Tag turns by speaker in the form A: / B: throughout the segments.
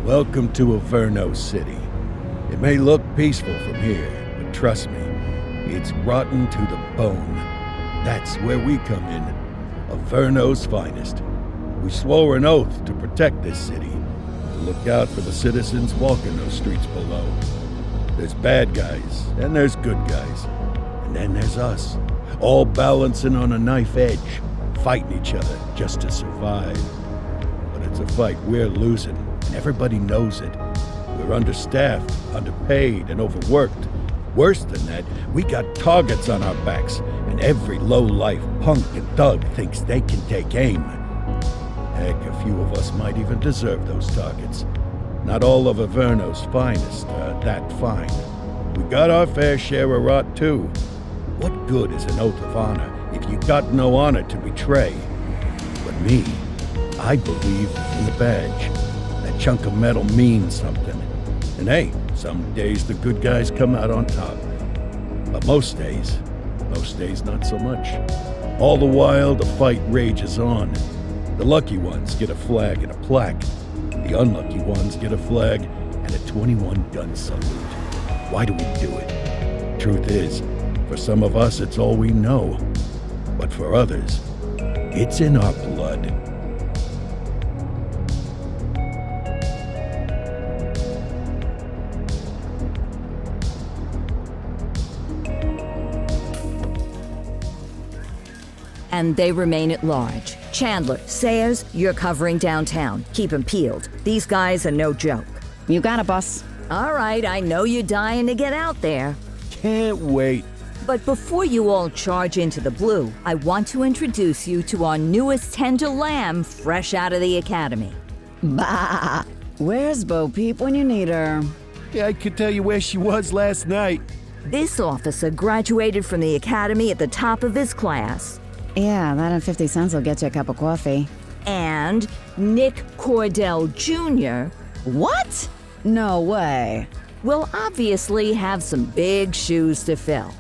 A: Welcome to Averno City. It may look peaceful from here, but trust me, it's rotten to the bone. That's where we come in. Averno's finest. We swore an oath to protect this city, to look out for the citizens walking those streets below. There's bad guys, and there's good guys. And then there's us, all balancing on a knife edge, fighting each other just to survive. But it's a fight we're losing, and everybody knows it. We're understaffed, underpaid, and overworked. Worse than that, we got targets on our backs, and every low-life punk and thug thinks they can take aim. Heck, a few of us might even deserve those targets. Not all of Averno's finest are that fine. We got our fair share of rot, too. What good is an oath of honor if you got no honor to betray? But me, I believe in the badge. That chunk of metal means something. And hey, some days the good guys come out on top. But most days not so much. All the while, the fight rages on. The lucky ones get a flag and a plaque. The unlucky ones get a flag and a 21-gun salute. Why do we do it? Truth is, for some of us, it's all we know. But for others, it's in our blood.
B: And they remain at large. Chandler, Sayers, you're covering downtown. Keep 'em peeled. These guys are no joke.
C: You got it, boss.
B: All right, I know you're dying to get out there.
A: Can't wait.
B: But before you all charge into the blue, I want to introduce you to our newest tender lamb fresh out of the academy.
C: Bah! Where's Bo Peep when you need her?
A: Yeah, I could tell you where she was last night.
B: This officer graduated from the academy at the top of his class.
C: Yeah, that and 50 cents will get you a cup of coffee.
B: And Nick Cordell Jr.
C: What? No way.
B: will obviously have some big shoes to fill.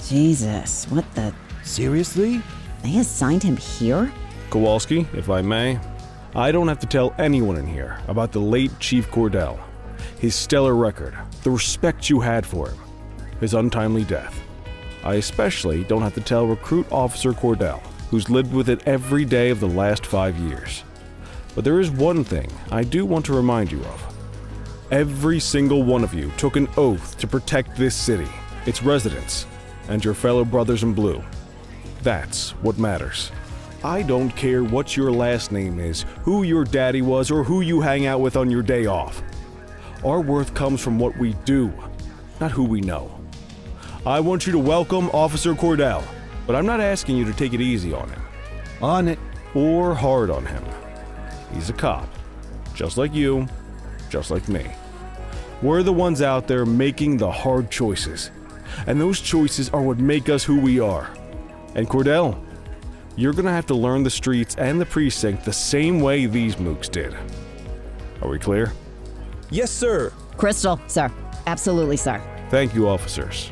C: Jesus, what the...
A: Seriously?
C: They assigned him here?
D: Kowalski, if I may, I don't have to tell anyone in here about the late Chief Cordell, his stellar record, the respect you had for him, his untimely death. I especially don't have to tell Recruit Officer Cordell, who's lived with it every day of the last 5 years. But there is one thing I do want to remind you of. Every single one of you took an oath to protect this city, its residents, and your fellow brothers in blue. That's what matters. I don't care what your last name is, who your daddy was, or who you hang out with on your day off. Our worth comes from what we do, not who we know. I want you to welcome Officer Cordell, but I'm not asking you to take it easy on him.
A: On it.
D: Or hard on him. He's a cop, just like you, just like me. We're the ones out there making the hard choices, and those choices are what make us who we are. And Cordell, you're gonna have to learn the streets and the precinct the same way these mooks did. Are we clear?
E: Yes, sir.
C: Crystal, sir. Absolutely, sir.
D: Thank you, officers.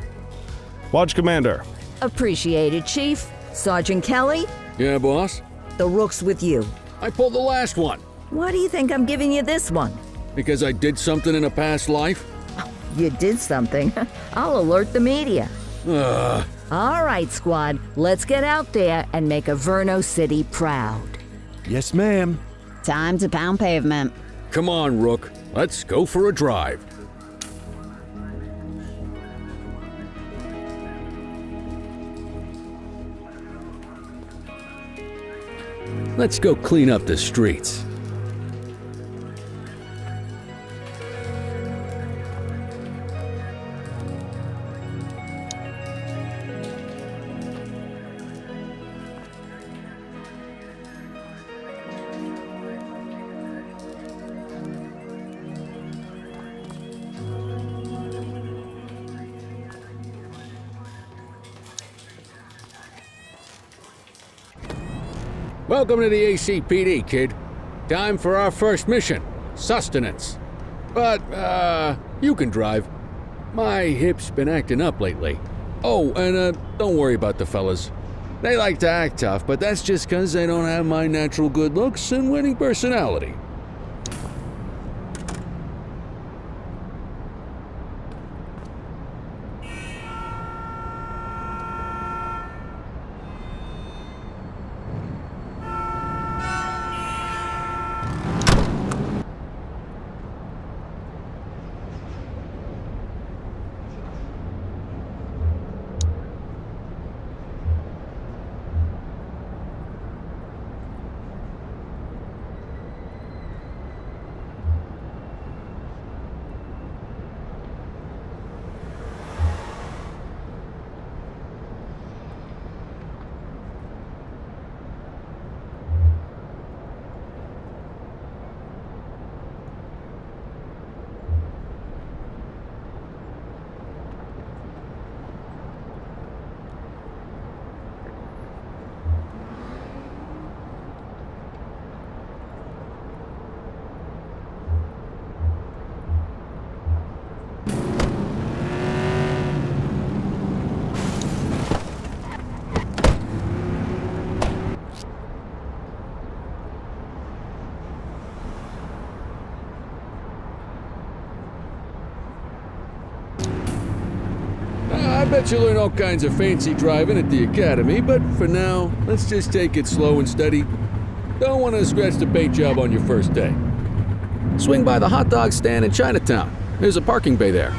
D: Watch Commander.
B: Appreciated, Chief. Sergeant Kelly,
F: Yeah, boss?
B: the rook's with you.
F: I pulled the last one
B: Why do you think I'm giving you this one?
F: because I did something in a past life.
B: You did something. I'll alert the media. All right, squad, let's get out there and make Averno City proud.
A: Yes, ma'am.
C: Time to pound pavement.
F: Come on, Rook. Let's go for a drive. Let's go clean up the streets. Welcome to the ACPD, kid. Time for our first mission, sustenance. But, you can drive. My hip's been acting up lately. Oh, and, don't worry about the fellas. They like to act tough, but that's just 'cause they don't have my natural good looks and winning personality. Bet you'll learn all kinds of fancy driving at the academy, but for now, let's just take it slow and steady. Don't want to scratch the paint job on your first day. Swing by the hot dog stand in Chinatown. There's a parking bay there.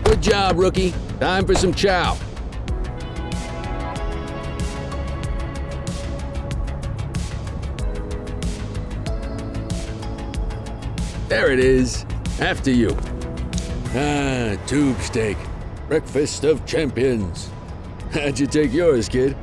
F: Good job, rookie. Time for some chow. There it is. After you. Ah, tube steak. Breakfast of champions. How'd you take yours, kid?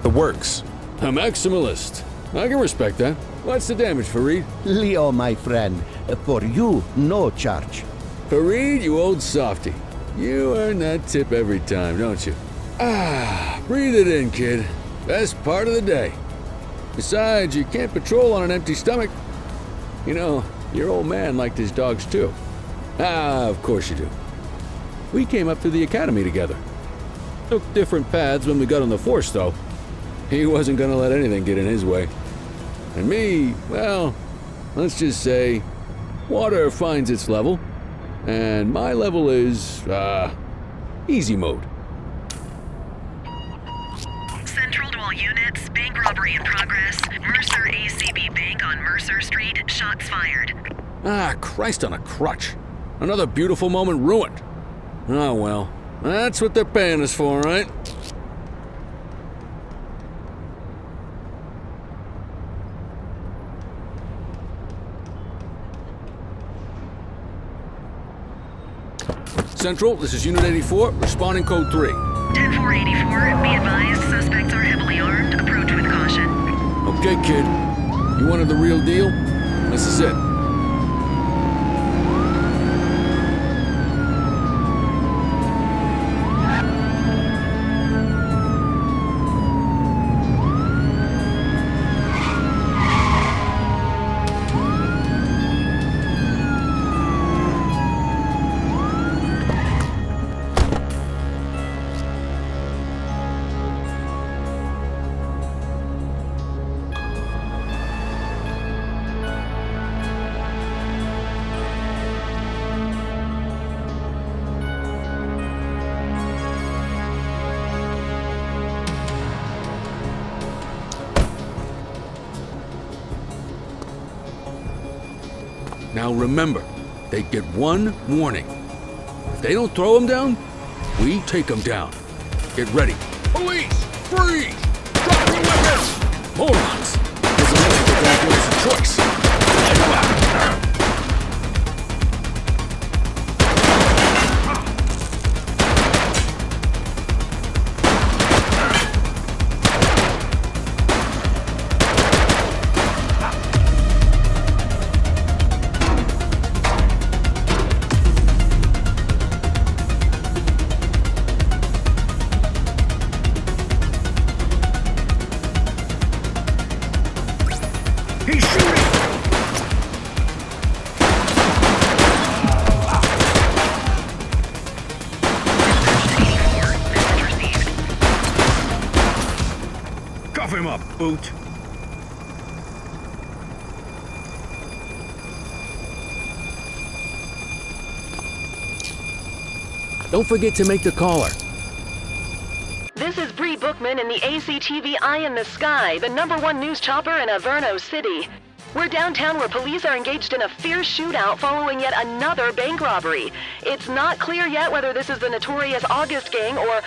D: The works.
F: A maximalist. I can respect that. What's the damage, Fareed?
E: Leo, my friend, for you, no charge.
F: Fareed, you old softy. You earn that tip every time, don't you? Ah, breathe it in, kid. Best part of the day. Besides, you can't patrol on an empty stomach. You know, your old man liked his dogs too. Ah, of course you do. We came up through the academy together. Took different paths when we got on the force, though. He wasn't gonna let anything get in his way. And me, well, let's just say, water finds its level, and my level is, easy mode.
G: Central to all units, bank robbery in progress. Mercer ACB Bank on Mercer Street, shots fired.
F: Ah, Christ on a crutch. Another beautiful moment ruined. Oh well, that's what they're paying us for, right? Central, this is Unit 84, responding code 3.
G: 10-484, be advised, suspects are heavily armed. Approach with caution.
F: Okay, kid. You wanted the real deal? This is it. Now remember, they get one warning. If they don't throw them down, we take them down. Get ready. Police! Freeze! Drop your weapons! Morons! This is what they're going to give us a choice.
A: He's shooting! Cuff him up, Boot.
F: Don't forget to make the caller.
G: This is Bree Boot.
H: Bookman in the ACTV Eye in the Sky, the #1 news chopper in Averno City. We're downtown where police are engaged in a fierce shootout following yet another bank robbery. It's not clear yet whether this is the notorious August gang or...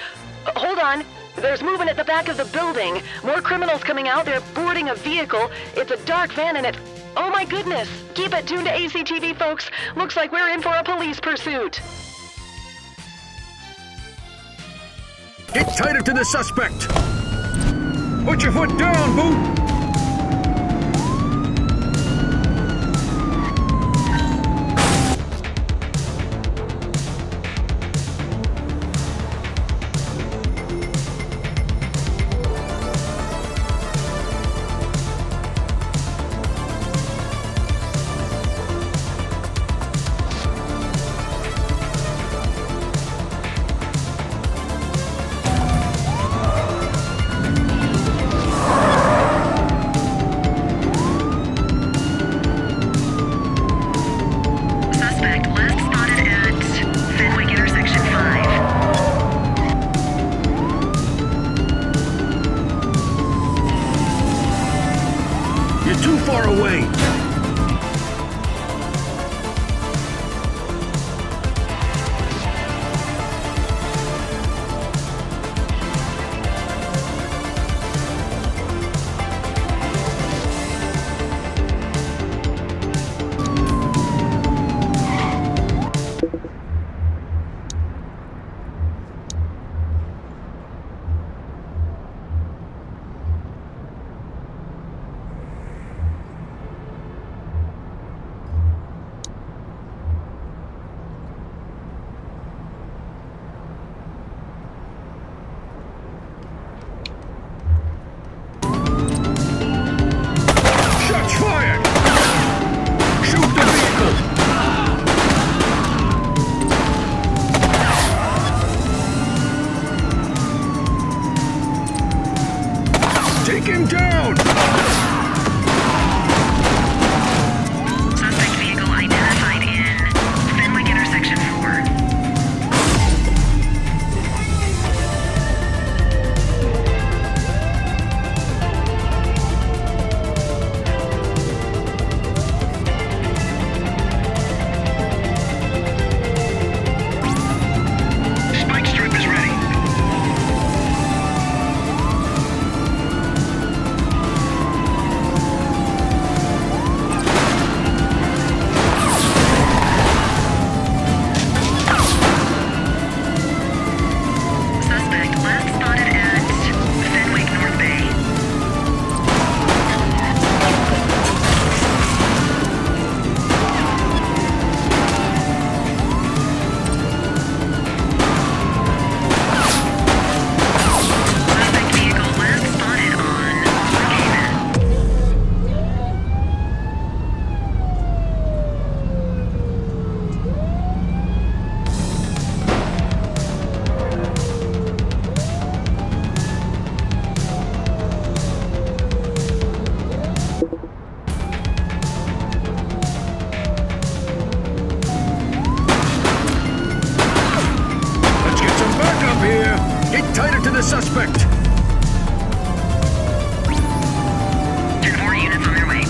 H: hold on. There's movement at the back of the building. More criminals coming out. They're boarding a vehicle. It's a dark van and it's... oh my goodness! Keep it tuned to ACTV, folks. Looks like we're in for a police pursuit.
F: Get tighter to the suspect! Put your foot down, Boot!
A: Too far away!
F: Take him down!
G: Suspect vehicle identified in Fenwick Intersection 4.
F: Spike strip is ready.
A: Tighter to the suspect!
G: 10 more units on their way.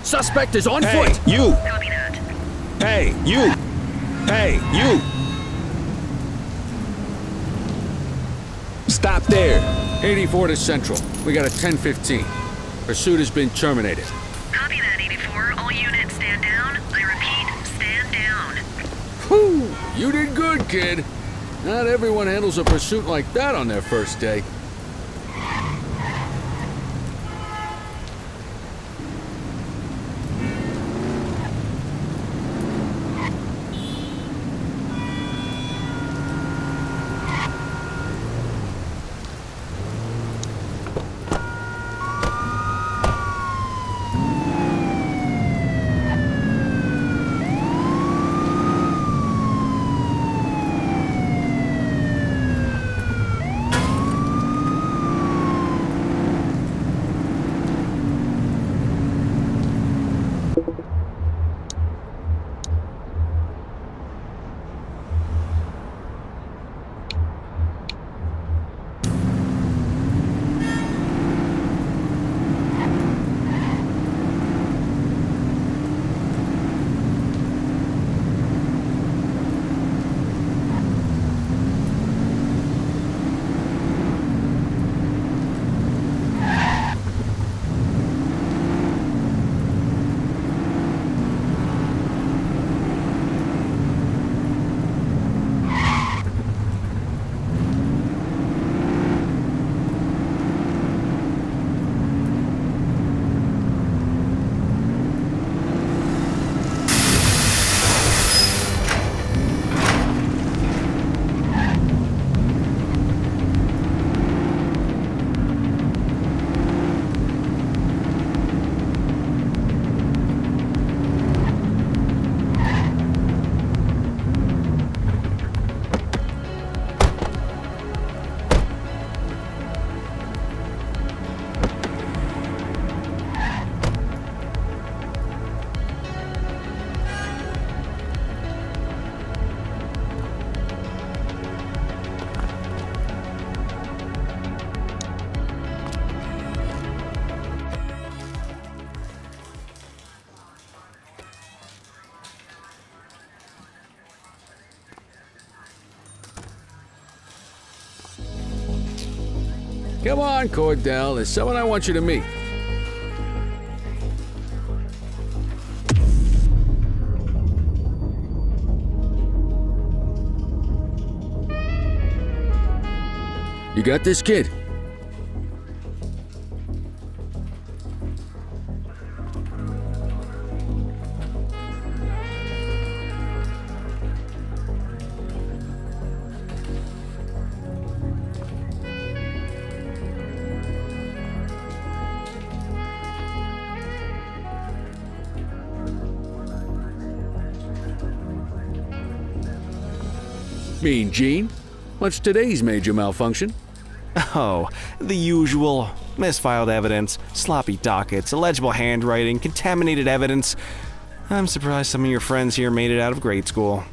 F: Suspect is on
D: Hey,
F: foot!
D: you!
G: Copy that.
D: Hey, you! Hey, you! Stop there!
F: 84 to Central. We got a 10:15. Pursuit has been terminated.
G: Copy that, 84. All units stand down. I repeat, stand down.
F: Whew! You did good, kid. Not everyone handles a pursuit like that on their first day. Come on, Cordell. There's someone I want you to meet. You got this, kid? Mean Gene? What's today's major malfunction?
D: Oh, the usual. Misfiled evidence, sloppy dockets, illegible handwriting, contaminated evidence. I'm surprised some of your friends here made it out of grade school.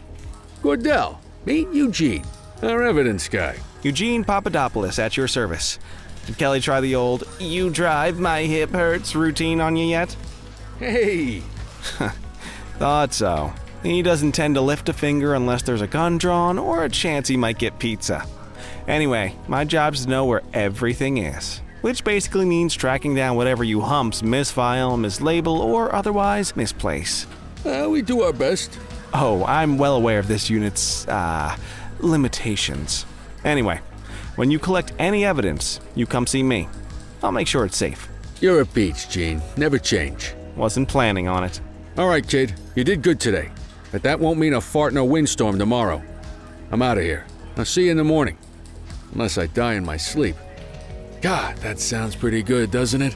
F: Cordell, meet Eugene, our evidence guy.
D: Eugene Papadopoulos at your service. Did Kelly try the old "you drive, my hip hurts" routine on you yet?
F: Hey!
D: Thought so. He doesn't tend to lift a finger unless there's a gun drawn or a chance he might get pizza. Anyway, my job's to know where everything is, which basically means tracking down whatever you humps misfile, mislabel, or otherwise misplace.
F: We do our best.
D: Oh, I'm well aware of this unit's, limitations. Anyway, when you collect any evidence, you come see me. I'll make sure it's safe.
F: You're a peach, Gene. Never change.
D: Wasn't planning on it.
F: All right, kid. You did good today. But that won't mean a fart in a windstorm tomorrow. I'm out of here. I'll see you in the morning. Unless I die in my sleep. God, that sounds pretty good, doesn't it?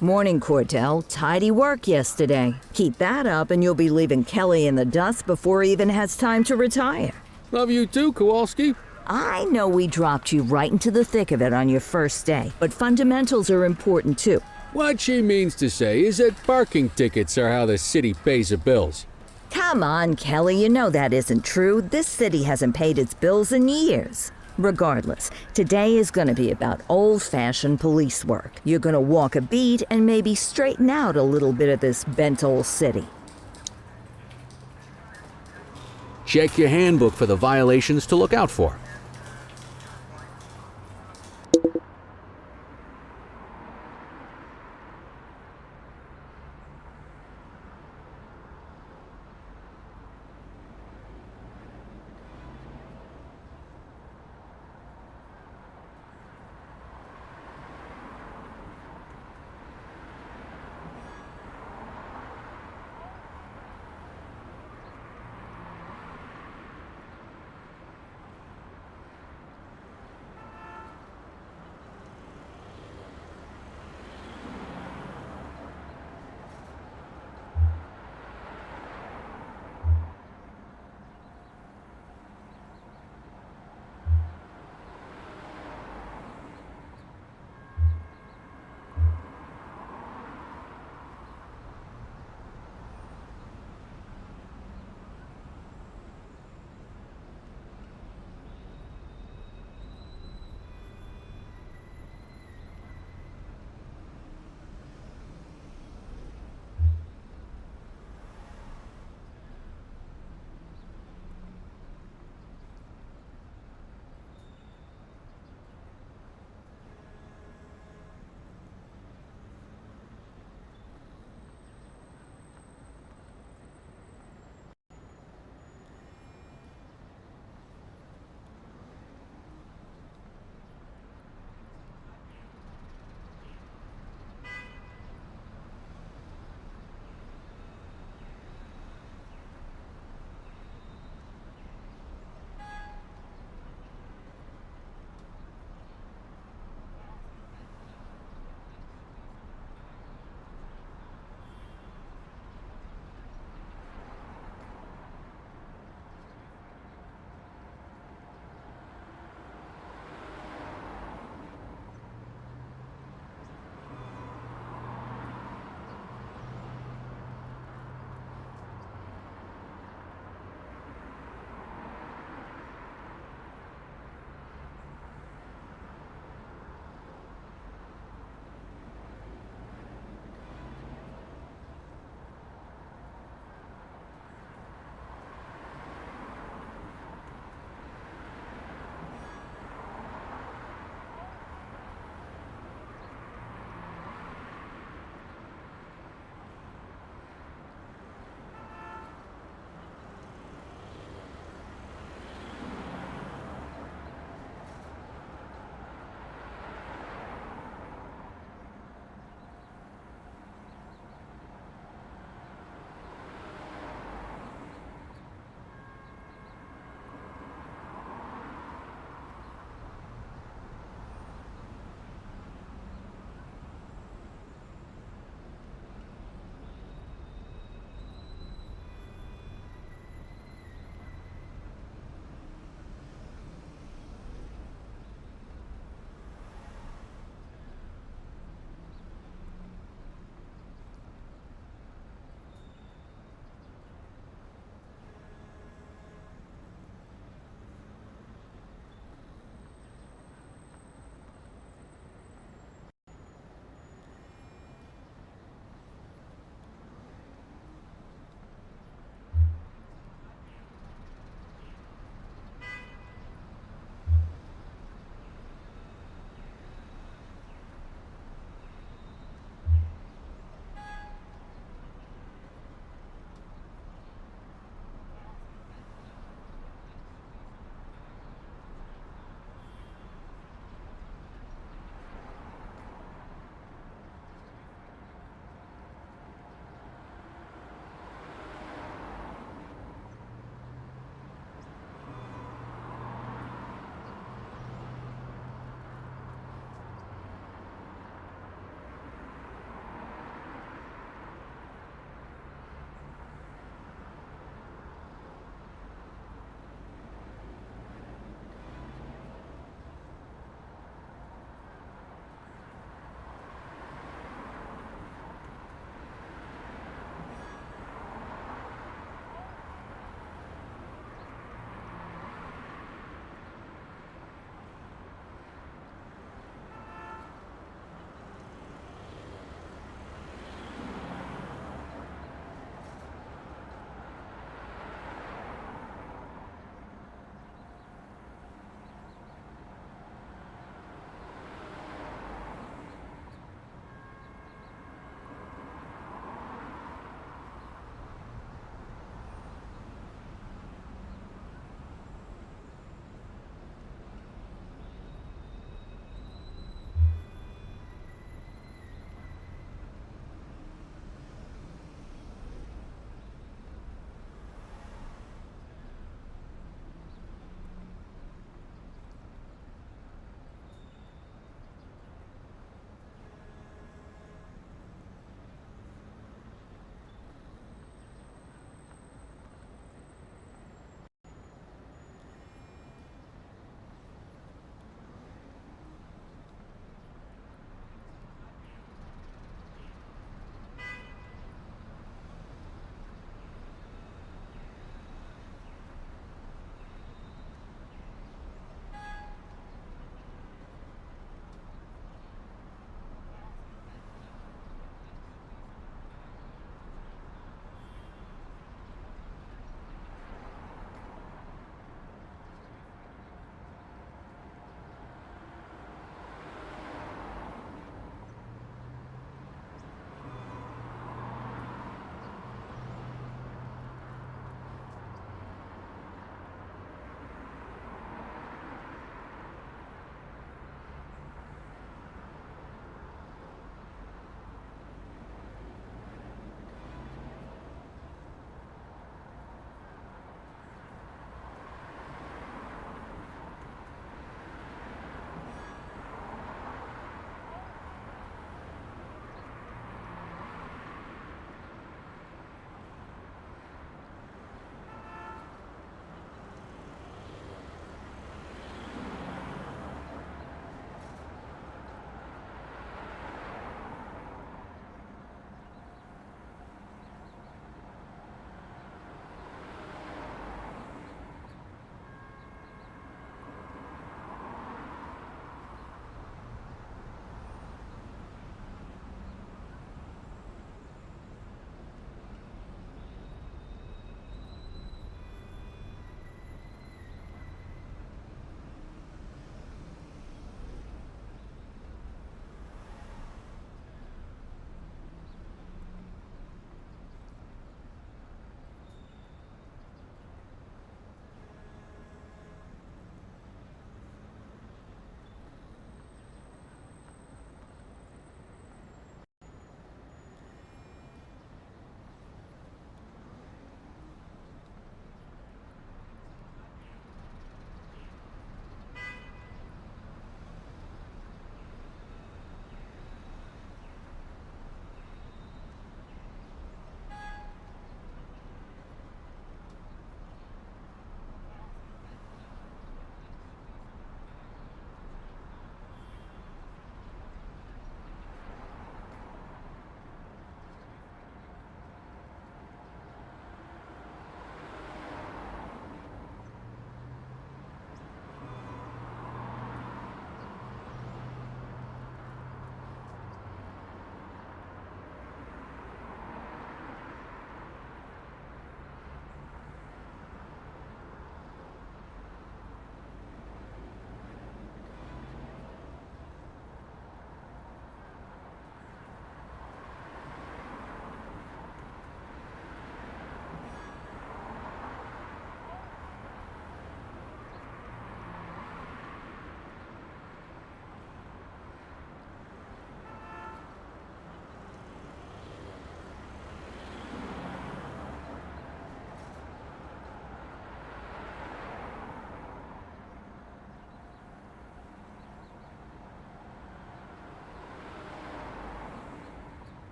B: Morning, Cordell. Tidy work yesterday. Keep that up and you'll be leaving Kelly in the dust before he even has time to retire.
F: Love you too, Kowalski.
B: I know we dropped you right into the thick of it on your first day, but fundamentals are important too.
F: What she means to say is that parking tickets are how the city pays the bills.
B: Come on, Kelly, you know that isn't true. This city hasn't paid its bills in years. Regardless, today is going to be about old-fashioned police work. You're going to walk a beat and maybe straighten out a little bit of this bent old city.
F: Check your handbook for the violations to look out for.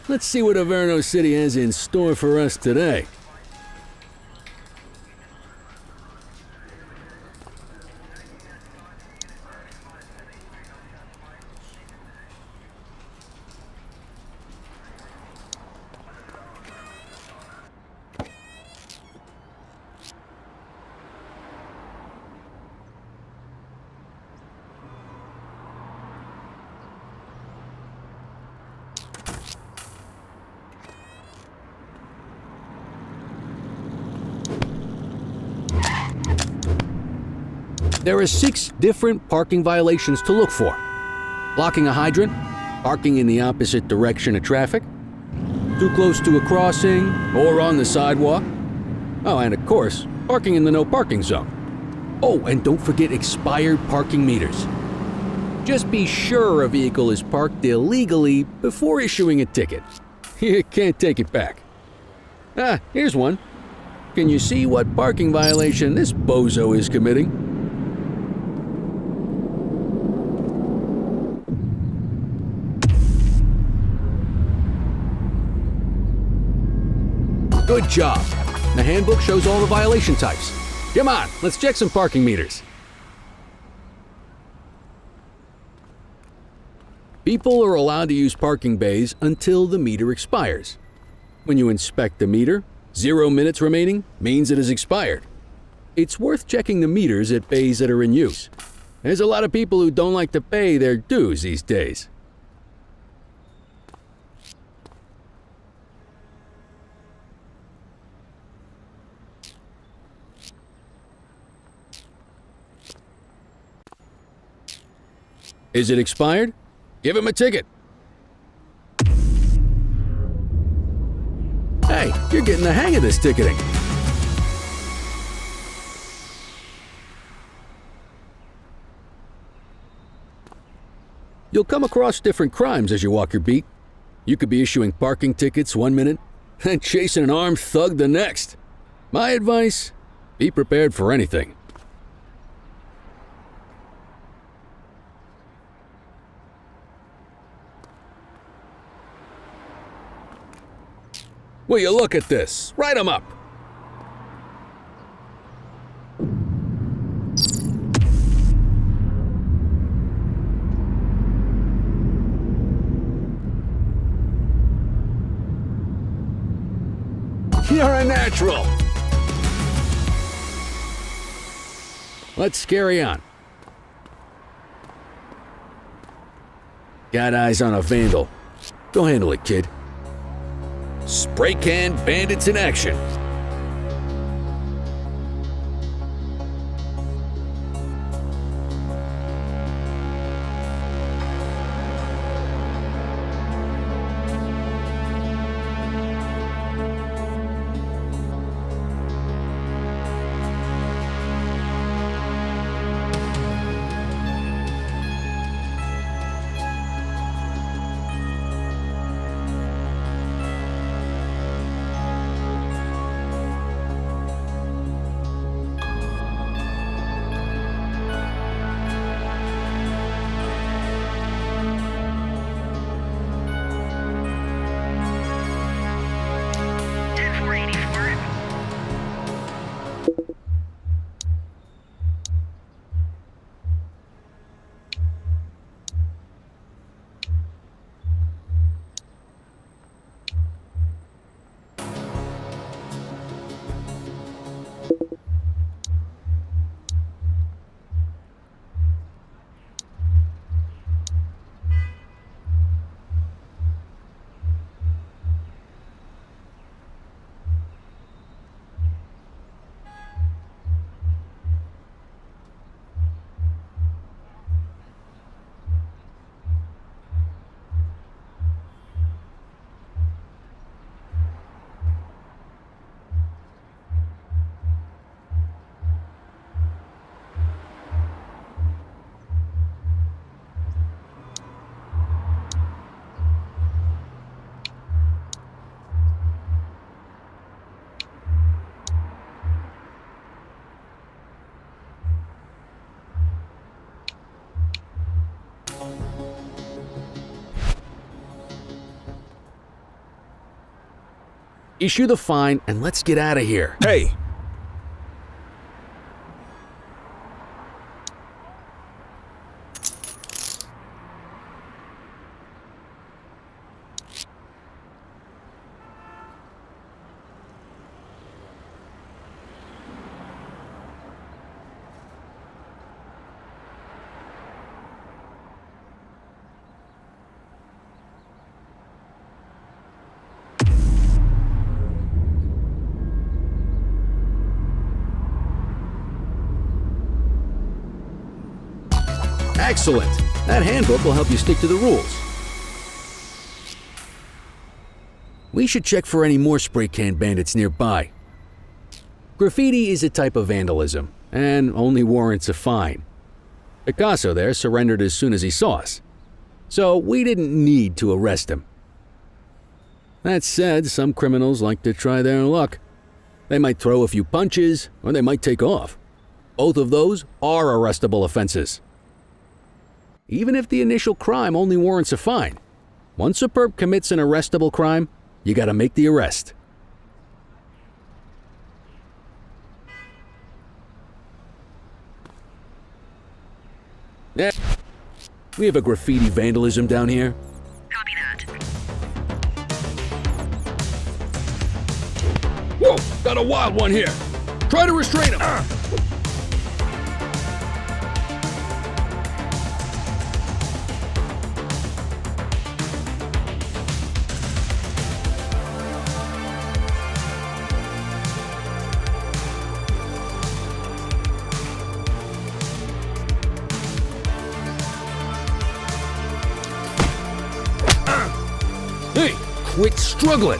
F: Let's see what Averno City has in store for us today. There are 6 different parking violations to look for. Blocking a hydrant, parking in the opposite direction of traffic, too close to a crossing or on the sidewalk. Oh, and of course, parking in the no parking zone. Oh, and don't forget expired parking meters. Just be sure a vehicle is parked illegally before issuing a ticket. You can't take it back. Ah, here's one. Can you see what parking violation this bozo is committing? Good job. The handbook shows all the violation types. Come on, let's check some parking meters. People are allowed to use parking bays until the meter expires. When you inspect the meter, 0 minutes remaining means it has expired. It's worth checking the meters at bays that are in use. There's a lot of people who don't like to pay their dues these days. Is it expired? Give him a ticket. Hey, you're getting the hang of this ticketing. You'll come across different crimes as you walk your beat. You could be issuing parking tickets 1 minute and chasing an armed thug the next. My advice, be prepared for anything. Will you look at this? Write 'em up. You're a natural. Let's carry on. Got eyes on a vandal. Go handle it, kid. Spray can bandits in action. issue the fine, and let's get out of here.
D: Hey!
F: Excellent! That handbook will help you stick to the rules. We should check for any more spray can bandits nearby. Graffiti is a type of vandalism, and only warrants a fine. Picasso there surrendered as soon as he saw us, so we didn't need to arrest him. That said, some criminals like to try their luck. They might throw a few punches, or they might take off. Both of those are arrestable offenses. Even if the initial crime only warrants a fine, once a perp commits an arrestable crime, you gotta make the arrest. Yeah, we have a graffiti vandalism down here.
G: Copy that.
F: Whoa, got a wild one here. Try to restrain him. Hey, quit struggling.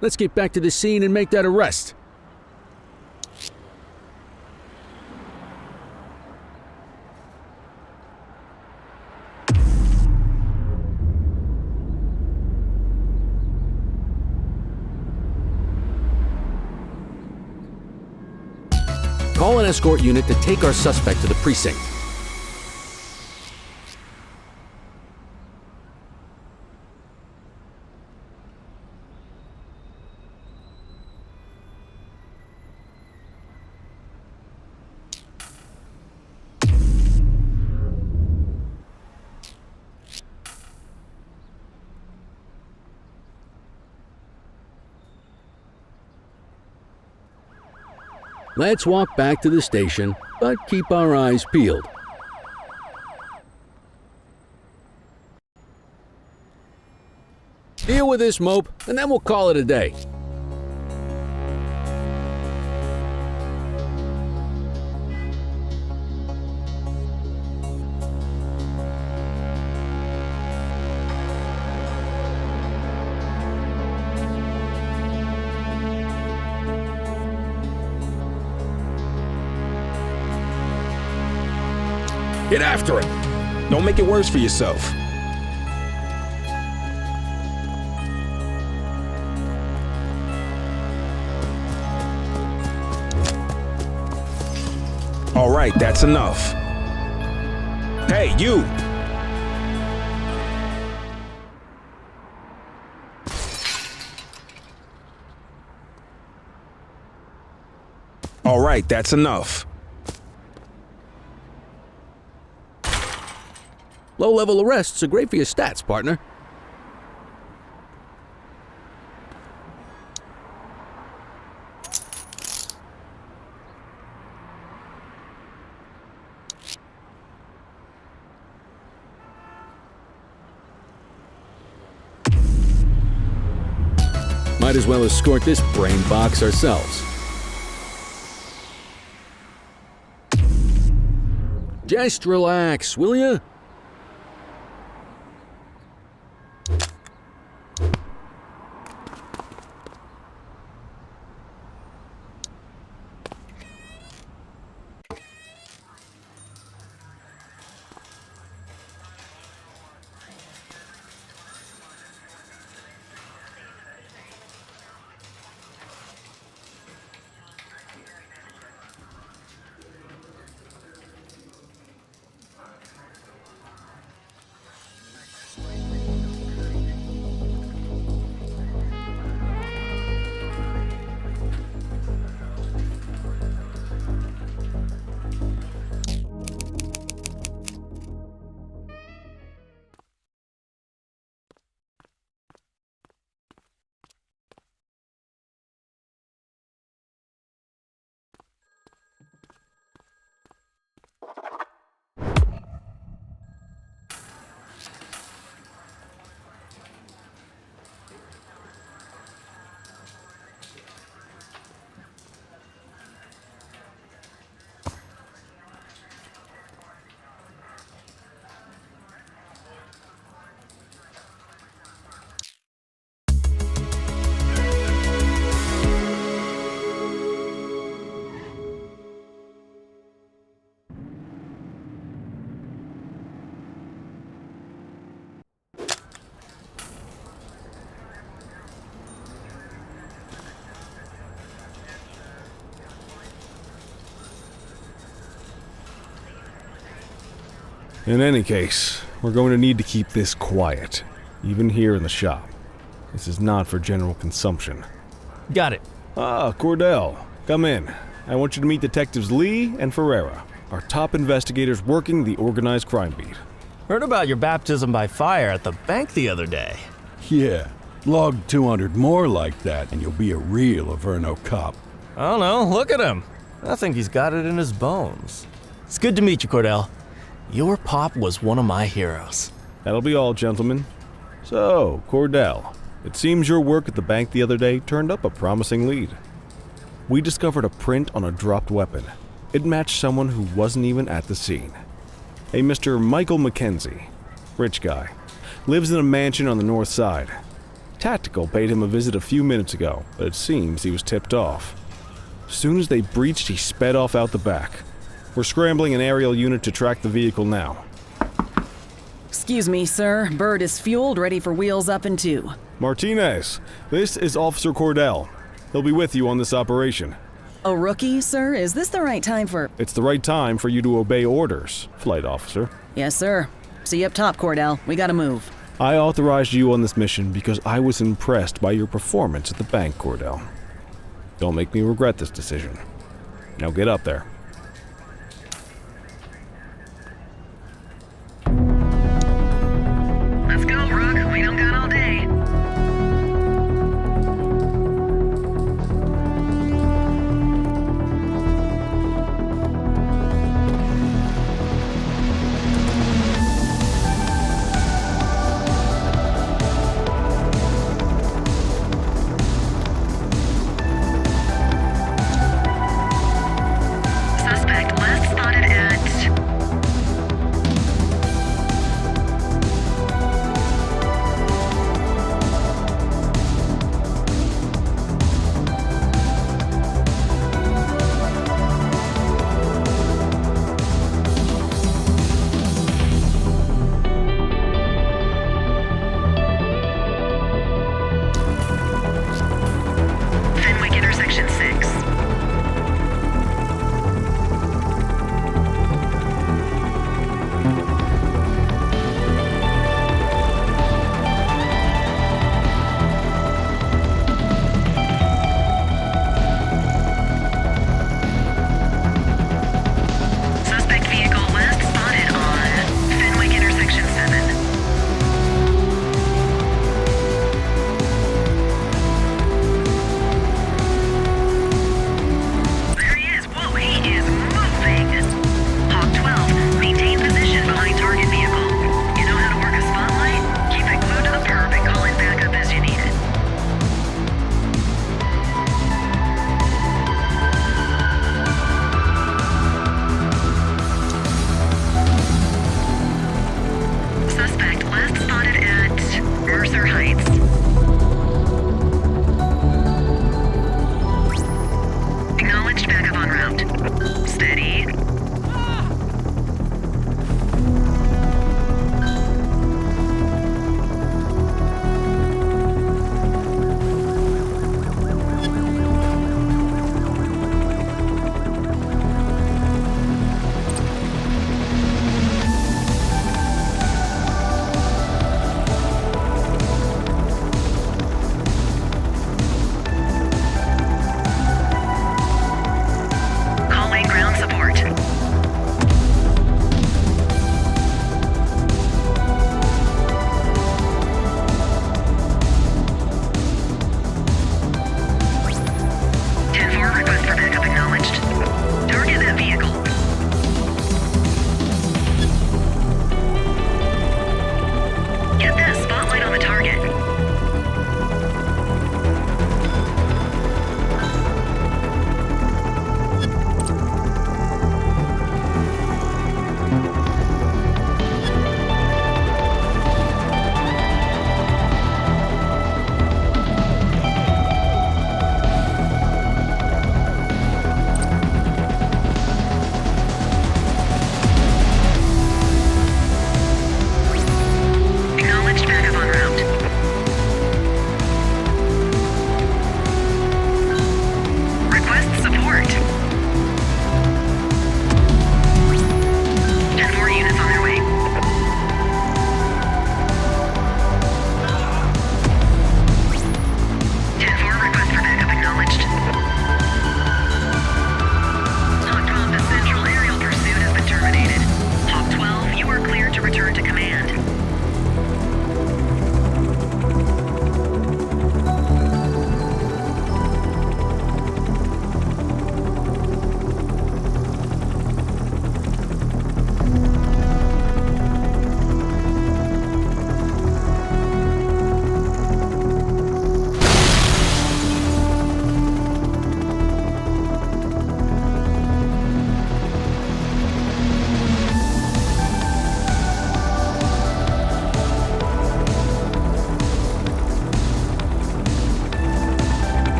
F: Let's get back to the scene and make that arrest. Call an escort unit to take our suspect to the precinct. Let's walk back to the station, but keep our eyes peeled. Deal with this mope, and then we'll call it a day.
D: Get after it! Don't make it worse for yourself. All right, that's enough. Hey, you! All right, that's enough.
F: Low-level arrests are great for your stats, partner. Might as well escort this brain box ourselves. Just relax, will ya?
D: In any case, we're going to need to keep this quiet, even here in the shop. This is not for general consumption.
I: Got it.
D: Ah, Cordell, come in. I want you to meet Detectives Lee and Ferreira, our top investigators working the organized crime beat.
I: Heard about your baptism by fire at the bank the other day.
A: Yeah, log 200 more like that and you'll be a real Averno cop.
I: I don't know, look at him. I think he's got it in his bones. It's good to meet you, Cordell. Your pop was one of my heroes.
D: That'll be all, gentlemen. So, Cordell, it seems your work at the bank the other day turned up a promising lead. We discovered a print on a dropped weapon. It matched someone who wasn't even at the scene. A Mr. Michael Mackenzie, rich guy, lives in a mansion on the north side. Tactical paid him a visit a few minutes ago, but it seems he was tipped off. As soon as they breached, he sped off out the back. We're scrambling an aerial unit to track the vehicle now.
J: Excuse me, sir. Bird is fueled, ready for wheels up in 2.
D: Martinez, this is Officer Cordell. He'll be with you on this operation.
J: A rookie, sir? Is this the right time for...
D: It's the right time for you to obey orders, Flight Officer.
J: Yes, sir. See you up top, Cordell. We gotta move.
D: I authorized you on this mission because I was impressed by your performance at the bank, Cordell. Don't make me regret this decision. Now get up there.